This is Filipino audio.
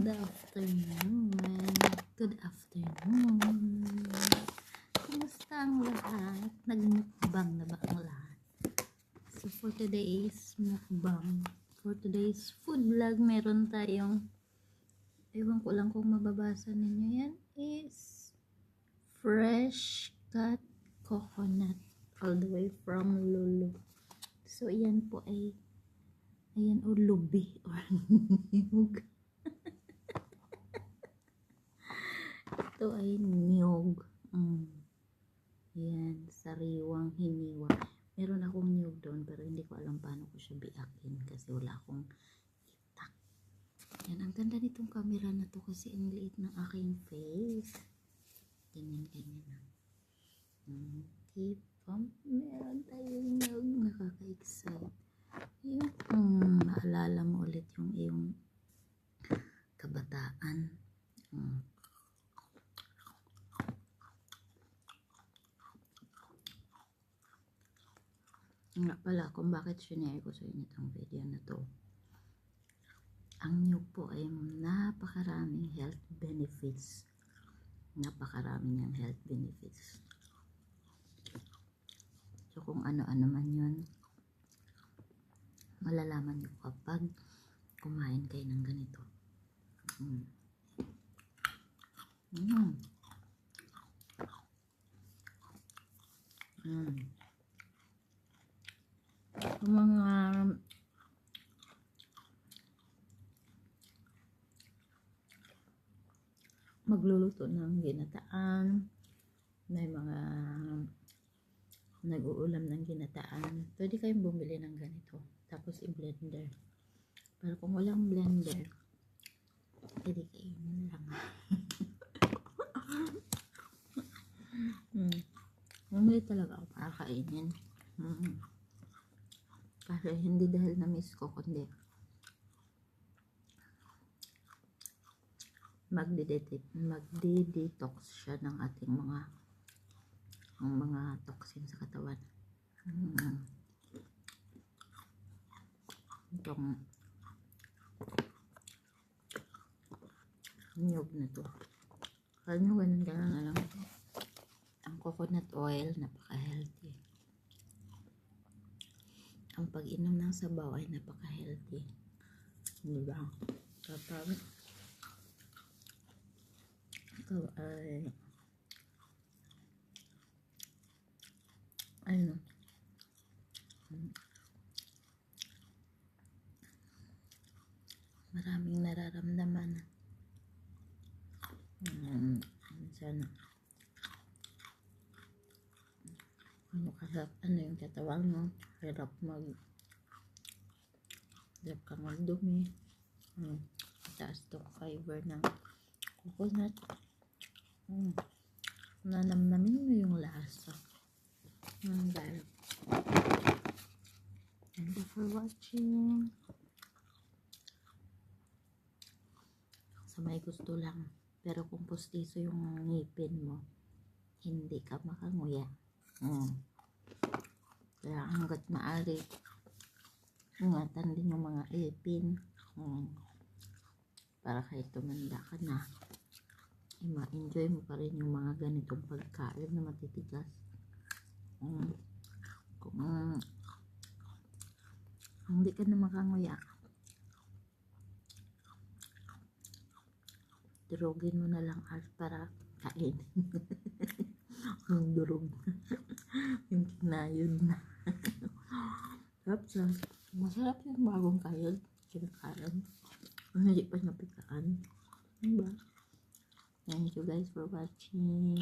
Good afternoon. Good afternoon. Kumusta ang lahat? Nagmukbang na ba ang lahat? So for today's mukbang, for today's food vlog, meron tayong, ewan ko lang kung mababasa ninyo yan, is fresh cut coconut all the way from Lulu. So yan po ay, ayan o, lubi or niyog. Ito ay niyog. Yan, sariwang hiniwa. Meron akong niyog doon pero hindi ko alam paano ko siya biakin kasi wala akong itak. Yan, ang ganda nitong camera na to kasi ang liit ng aking face. Ganyan. Diba? Meron tayong niyog. Nakaka-excite. Yung maalala mo ulit yung iyong kabataan. Nga pala kung bakit sinare ko sa inyo itong video na to. Ang niyog po ay napakaraming health benefits. Napakarami niyang health benefits. So kung ano-ano man yun, malalaman niyo kapag kumain kayo ng ganito. Yung mga magluluto ng ginataan, may mga nag-uulam ng ginataan, pwede kayong bumili ng ganito tapos i-blender. Pero kung walang blender, pwede kainin lang. Bumili talaga ako para kainin. Kasi hindi dahil na-miss ko, kundi magdi-detox siya ng ating mga toxin sa katawan. Itong niyog na to. Kaya nyo ganun na lang. Ang coconut oil, napaka-healthy. Ang pag-inom ng sabaw ay napaka-healthy. Diba? Kapag ikaw ay maraming nararamdaman. Sana ano yung katawan mo, hirap kang magdumi. Taas to fiber ng coconut. Nanamnamin mo yung lasa. Guys, thank you for watching. Sa may gusto lang, pero kung pustiso yung ngipin mo, hindi ka makanguya. Kaya hanggat maaari, ingatan din yung mga ipin. Para kahit tumanda ka na, ma-enjoy mo pa rin yung mga ganitong pagkain na matitigas. Kung hindi ka na makanguya, durugin mo na lang para kain. Ang durog. Yung kinayon na. Tapos, masarap yung bagong kayod. Kinakain. Hindi pa napitaan. Diba? Thank you guys for watching.